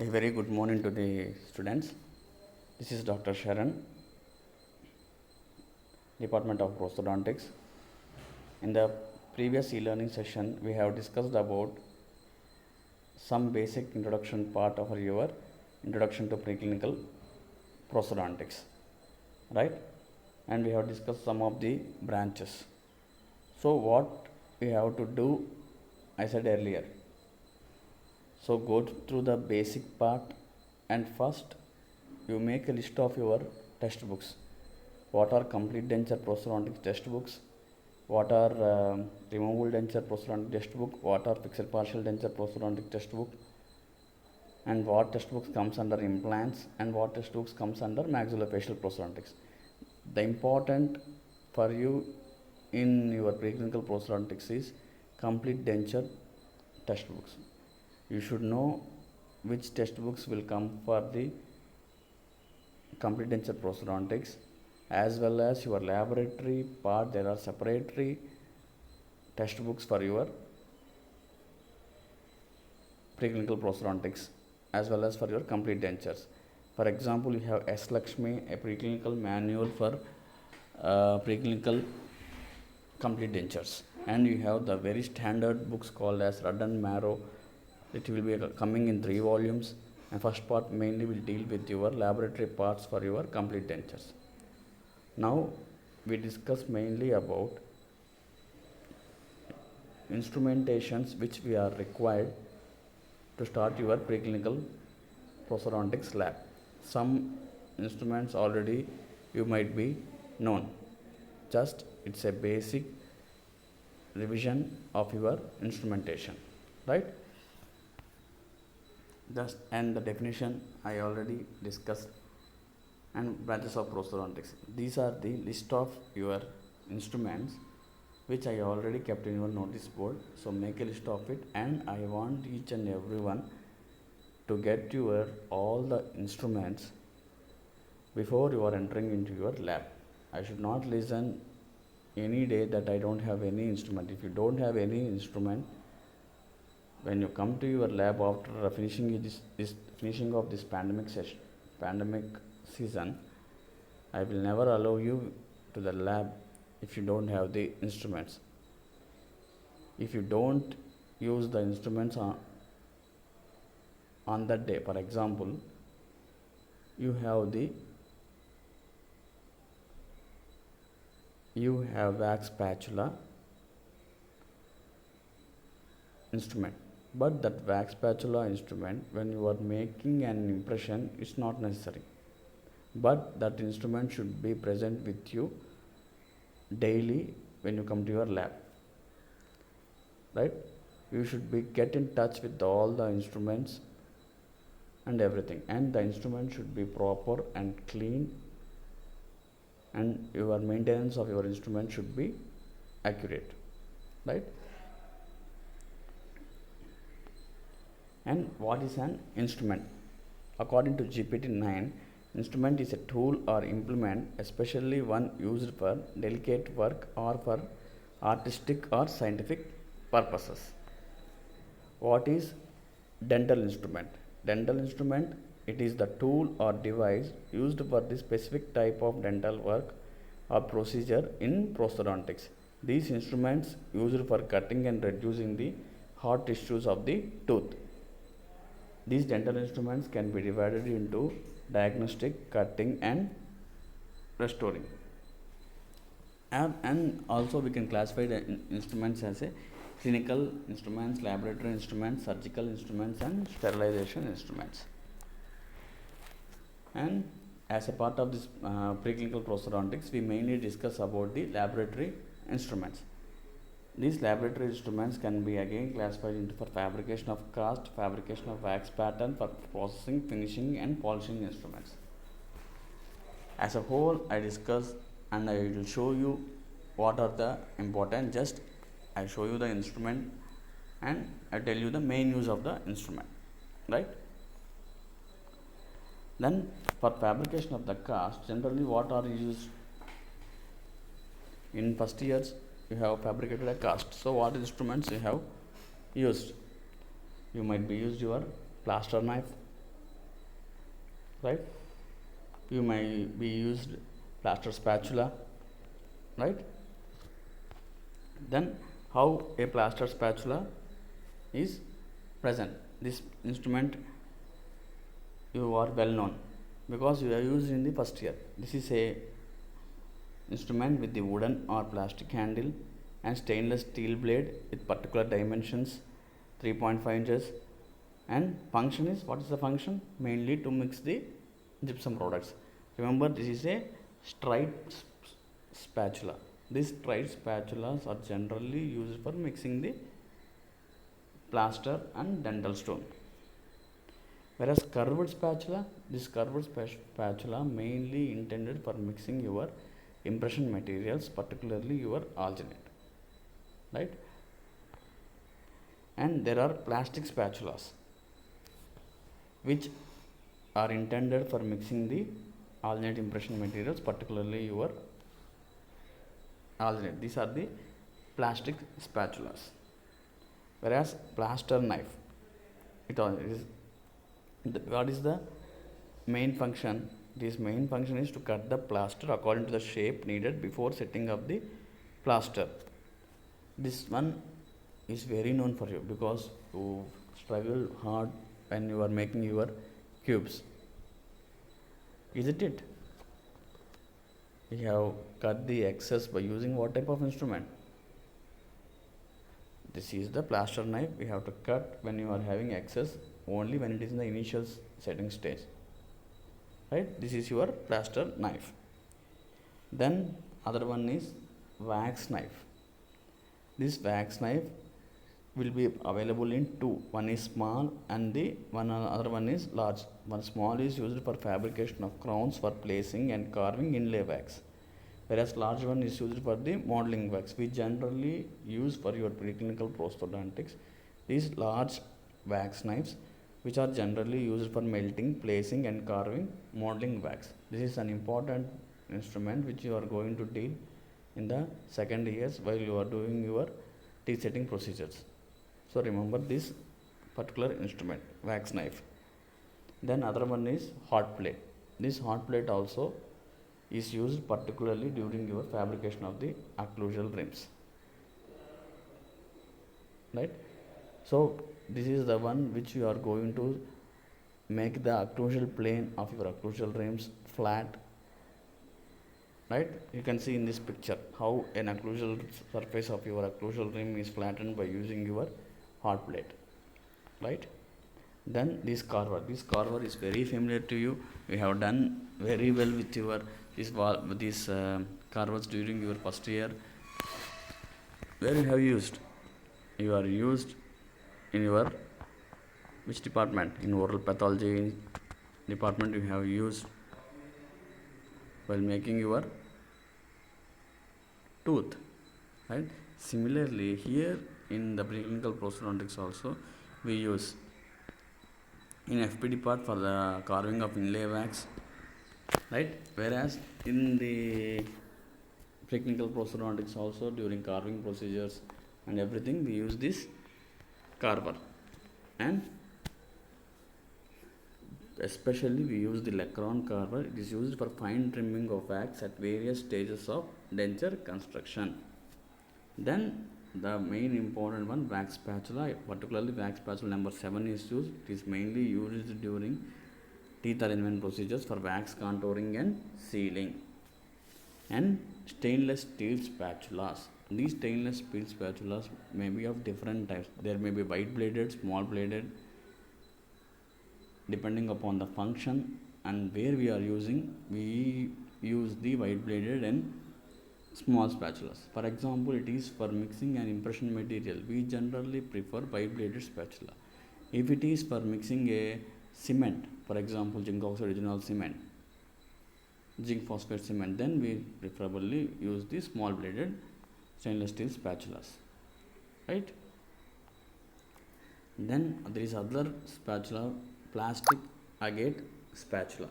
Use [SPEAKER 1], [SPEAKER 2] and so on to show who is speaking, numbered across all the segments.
[SPEAKER 1] A very good morning to the students. This is Dr. Sharan, Department of Prosthodontics. In the previous e-learning session, we have discussed about some basic introduction part of your introduction to preclinical prosthodontics, right? And we have discussed some of the branches. So what we have to do, I said earlier. So go through the basic part, and first you make a list of your textbooks. What are complete denture prosthodontics textbooks? What are removable denture prosthodontic textbook? What are fixed partial denture prosthodontic textbook? And what textbooks comes under implants, and what textbooks comes under maxillofacial prosthodontics? The important for you in your preclinical prosthodontics is complete denture textbooks. You should know which textbooks will come for the complete denture prosthodontics, as well as your laboratory part. There are separatory textbooks for your preclinical prosthodontics as well as for your complete dentures. For example, you have S. Lakshmi, a preclinical manual for preclinical complete dentures, and you have the very standard books called as Rudd and Marrow. It will be coming in 3 volumes, and first part mainly will deal with your laboratory parts for your complete dentures. Now we discuss mainly about instrumentations which we are required to start your preclinical prosthodontics lab. Some instruments already you might be known. Just it's a basic revision of your instrumentation, right? Just and the definition I already discussed, and branches of prosthodontics. These are the list of your instruments which I already kept in your notice board. So make a list of it, and I want each and everyone to get your all the instruments before you are entering into your lab. I should not listen any day that I don't have any instrument. If you don't have any instrument, when you come to your lab after finishing of this pandemic season, I will never allow you to the lab if you don't have the instruments. If you don't use the instruments on that day, for example, you have wax spatula instrument, but that wax spatula instrument, when you are making an impression, it's not necessary, but that instrument should be present with you daily when you come to your lab, right? You should be get in touch with all the instruments and everything, and the instrument should be proper and clean, and your maintenance of your instrument should be accurate, right? And what is an instrument? According to GPT-9, instrument is a tool or implement, especially one used for delicate work or for artistic or scientific purposes. What is dental instrument? Dental instrument, it is the tool or device used for the specific type of dental work or procedure in prosthodontics. These instruments used for cutting and reducing the hard tissues of the tooth. These dental instruments can be divided into diagnostic, cutting, and restoring. And also we can classify the instruments as a clinical instruments, laboratory instruments, surgical instruments, and sterilization instruments. And as a part of this preclinical prosthodontics, we mainly discuss about the laboratory instruments. These laboratory instruments can be again classified into for fabrication of cast, fabrication of wax pattern, for processing, finishing, and polishing instruments. As a whole, I discuss and I will show you what are the important. Just I show you the instrument and I tell you the main use of the instrument, right? Then for fabrication of the cast, generally what are used in first years? You have fabricated a cast. So what instruments you have used? You might be used your plaster knife, right? You may be used plaster spatula, right? Then how a plaster spatula is present? This instrument you are well known because you are used in the first year. This is a instrument with the wooden or plastic handle and stainless steel blade with particular dimensions 3.5 inches, and function is, what is the function? Mainly to mix the gypsum products. Remember, this is a straight spatula. These straight spatulas are generally used for mixing the plaster and dental stone. Whereas curved spatula, this curved spatula mainly intended for mixing your impression materials, particularly your alginate, right? And there are plastic spatulas which are intended for mixing the alginate impression materials, particularly your alginate. These are the plastic spatulas. Whereas plaster knife, what is the main function? This main function is to cut the plaster according to the shape needed before setting up the plaster. This one is very known for you because you struggle hard when you are making your cubes, isn't it? We have cut the excess by using what type of instrument? This is the plaster knife. We have to cut when you are having excess only when it is in the initial setting stage, right? This is your plaster knife. Then other one is wax knife. This wax knife will be available in two. One is small and the other one is large. One small is used for fabrication of crowns for placing and carving inlay wax, whereas large one is used for the modeling wax. We generally use for your preclinical prosthodontics these large wax knives, which are generally used for melting, placing and carving modeling wax. This is an important instrument which you are going to deal in the second years while you are doing your teeth setting procedures. So remember this particular instrument, wax knife. Then other one is hot plate. This hot plate also is used particularly during your fabrication of the occlusal rims, right? So this is the one which you are going to make the occlusal plane of your occlusal rims flat, right? You can see in this picture how an occlusal surface of your occlusal rim is flattened by using your hot plate, right? Then this carver is very familiar to you. You have done very well with your these carvers during your first year. Where you have used? You are used in your which department? In oral pathology department you have used while making your tooth, right? Similarly, here in the preclinical prosthodontics also we use in FPD part for the carving of inlay wax, right? Whereas in the preclinical prosthodontics also during carving procedures and everything we use this carver, and especially we use the Lacron carver. It is used for fine trimming of wax at various stages of denture construction. Then the main important one, wax spatula, particularly wax spatula number 7 is used. It is mainly used during teeth arrangement procedures for wax contouring and sealing. And stainless steel spatulas. These stainless steel spatulas may be of different types. There may be wide bladed, small bladed, depending upon the function and where we are using. We use the wide bladed and small spatulas. For example, it is for mixing an impression material. We generally prefer wide bladed spatula. If it is for mixing a cement, for example, zinc oxide original cement, zinc phosphate cement, then we preferably use the small bladed stainless steel spatulas, right? Then there is other spatula, plastic agate spatula,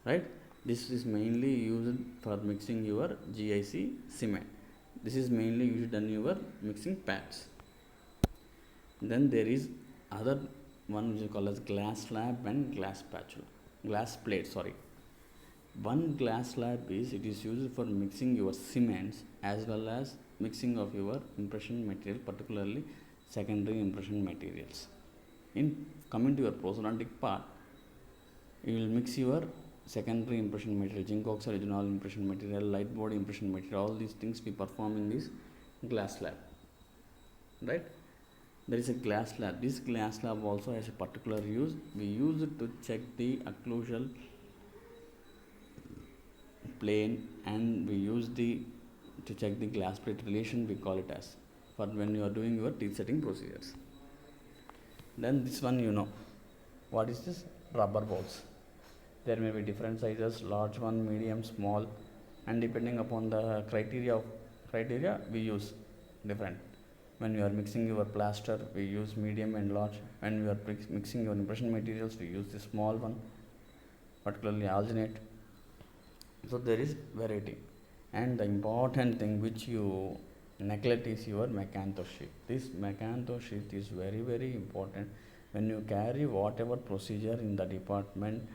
[SPEAKER 1] right? This is mainly used for mixing your GIC cement. This is mainly used in your mixing pads. Then there is other one which is called as glass slab and glass spatula. glass plate, sorry. One glass slab is used for mixing your cements as well as mixing of your impression material, particularly secondary impression materials. In coming to your prosthodontic part, you will mix your secondary impression material, zinc oxide retinol impression material, light body impression material, all these things we perform in this glass slab, right? There is a glass slab. This glass slab also has a particular use. We use it to check the occlusal plane, and we use the to check the glass plate relation, we call it as, for when you are doing your teeth setting procedures. Then this one, you know what is this? Rubber balls. There may be different sizes, large one, medium, small, and depending upon the criteria we use different. When you are mixing your plaster, we use medium and large. When you are mixing your impression materials, we use the small one, particularly alginate. So there is variety, and the important thing which you neglect is your mecanto sheath. This mecanto sheath is very, very important. When you carry whatever procedure in the department,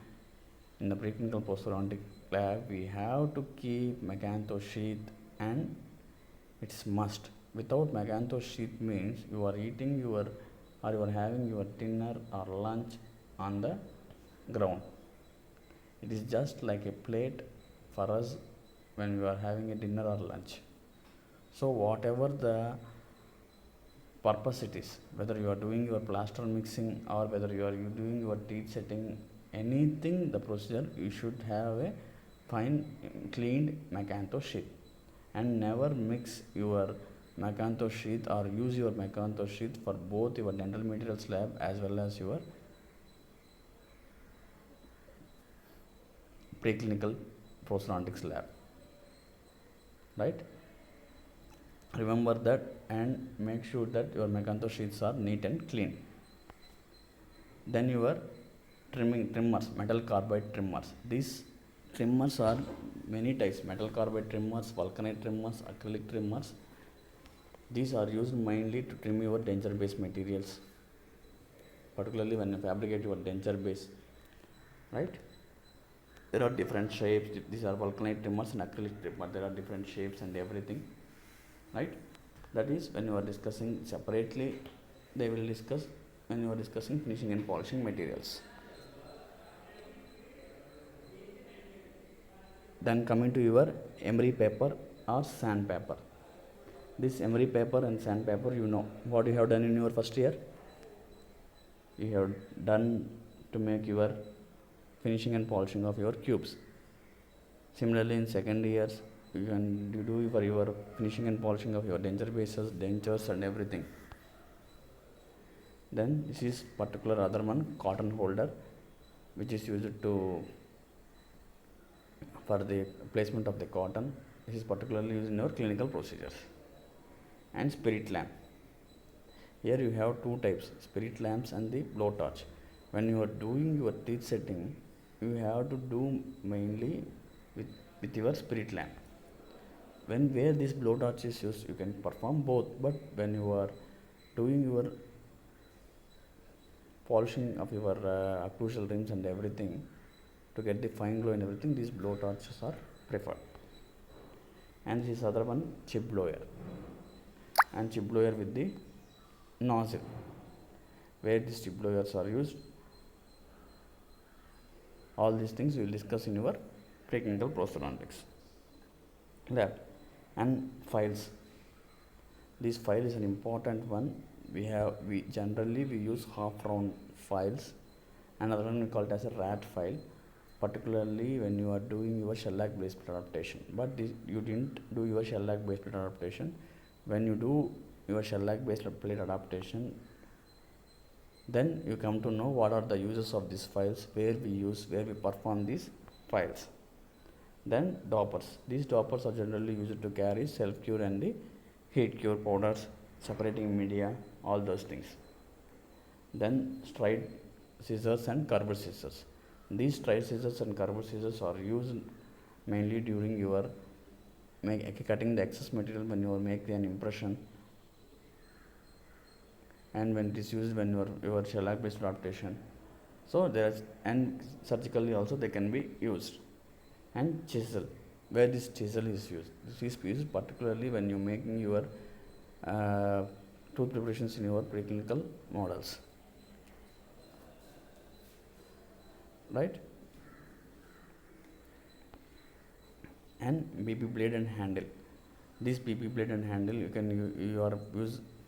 [SPEAKER 1] in the preclinical prosthodontic lab, we have to keep mecanto sheath, and it's must. Without mecanto sheath means you are eating your, or you are having your dinner or lunch on the ground. It is just like a plate for us when we are having a dinner or lunch. So whatever the purpose it is, whether you are doing your plaster mixing or whether you are doing your teeth setting, anything, the procedure, you should have a fine cleaned mecanto sheath, and never mix your mecanto sheath or use your mecanto sheath for both your dental materials lab as well as your preclinical prosthodontics lab, right? Remember that, and make sure that your mecanto sheaths are neat and clean. Then your trimmers, metal carbide trimmers. These trimmers are many types: metal carbide trimmers, vulcanite trimmers, acrylic trimmers. These are used mainly to trim your denture base materials, particularly when you fabricate your denture base, right? There are different shapes. These are vulcanite trimmers and acrylic trimmers. There are different shapes and everything, right? That is when you are discussing separately, they will discuss when you are discussing finishing and polishing materials. Then coming to your emery paper or sandpaper. This emery paper and sandpaper, you know what you have done in your first year. You have done to make your finishing and polishing of your cubes. Similarly, in second years, you can do for your finishing and polishing of your denture bases, dentures, and everything. Then this is particular other one, cotton holder, which is used to for the placement of the cotton. This is particularly used in your clinical procedures. And spirit lamp. Here you have two types, spirit lamps and the blowtorch. When you are doing your teeth setting, you have to do mainly with your spirit lamp. Where this blowtorch is used, you can perform both, but when you are doing your polishing of your occlusal rims and everything, to get the fine glow and everything, these blowtorches are preferred. And this other one, chip blower, and chip blower with the nozzle, where these chip blowers are used. All these things we will discuss in your preclinical prosthodontics lab. And files. This file is an important one. We generally use half round files. Another one we call it as a rat file, particularly when you are doing your shellac base plate adaptation. But you didn't do your shellac base plate adaptation. When you do your shellac base plate adaptation, then you come to know what are the uses of these files, where we perform these files. Then doppers. These doppers are generally used to carry self cure and the heat cure powders, separating media, all those things. Then stride scissors and curved scissors. These stride scissors and curved scissors are used mainly during your cutting the excess material when you make an impression, and when it is used when your shellac based adaptation. So there's, and surgically also they can be used. And chisel, where this chisel is used. This is used particularly when you're making your tooth preparations in your preclinical models, right? And BP blade and handle. This BP blade and handle, you are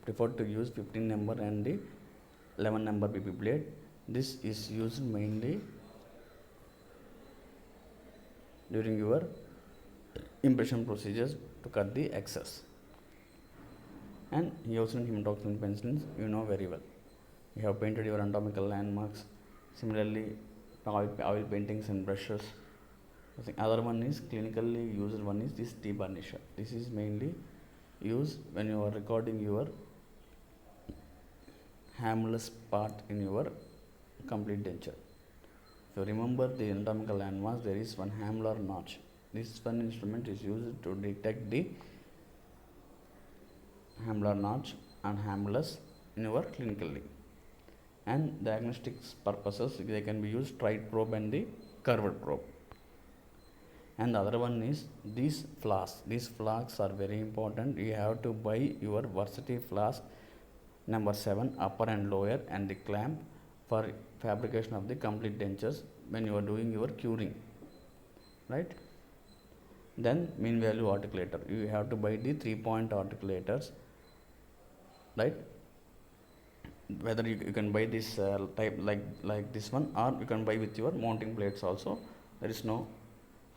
[SPEAKER 1] preferred to use 15 number and the 11 number BP blade. This is used mainly during your impression procedures to cut the excess. And eosin hematoxylin penicillins, you know very well. You have painted your anatomical landmarks. Similarly, oil paintings and brushes. The other one is clinically used one is this deburnisher. This is mainly used when you are recording your hammerless part in your complete denture. If you remember the anatomical landmarks, there is one hammer notch. This one instrument is used to detect the hammer notch and hammerless in your clinically. And diagnostics purposes, they can be used straight probe and the curved probe. And the other one is these flasks. These flasks are very important. You have to buy your varsity flask number 7 upper and lower and the clamp for fabrication of the complete dentures when you are doing your curing, right? Then mean value articulator. You have to buy the 3-point articulators, right? Whether you can buy this type like this one, or you can buy with your mounting plates also. There is no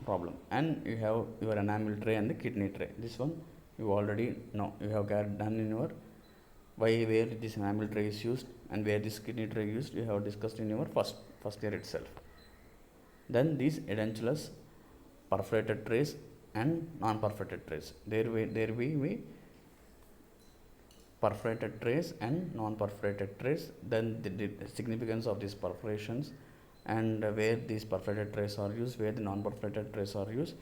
[SPEAKER 1] problem. And you have your enamel tray and the kidney tray. This one you already know. You have done in your where this enamel tray is used and where this kidney tray is used. You have discussed in your first year itself. Then these edentulous perforated trays and non-perforated trays. There will be perforated trays and non-perforated trays. Then the significance of these perforations and where these perforated trays are used, where the non-perforated trays are used.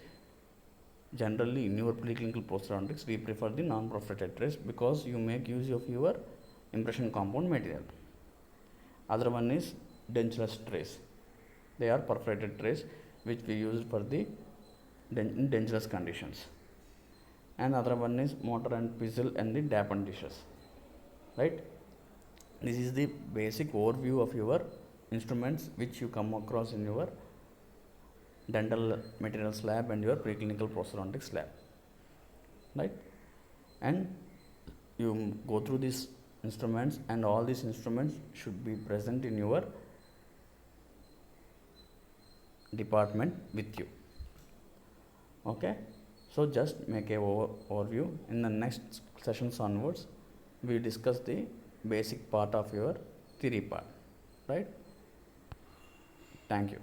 [SPEAKER 1] Generally in your preclinical prosthodontics, we prefer the non-perforated trays because you make use of your impression compound material. Other one is dentulous trays. They are perforated trays which we use for the dentulous conditions. And other one is mortar and pestle and the dappen dishes, right? This is the basic overview of your instruments which you come across in your dental materials lab and your preclinical prosthodontics lab, right? And you go through these instruments, and all these instruments should be present in your department with you. Okay, so just make a overview. In the next sessions onwards, we discuss the basic part of your theory part, right? Thank you.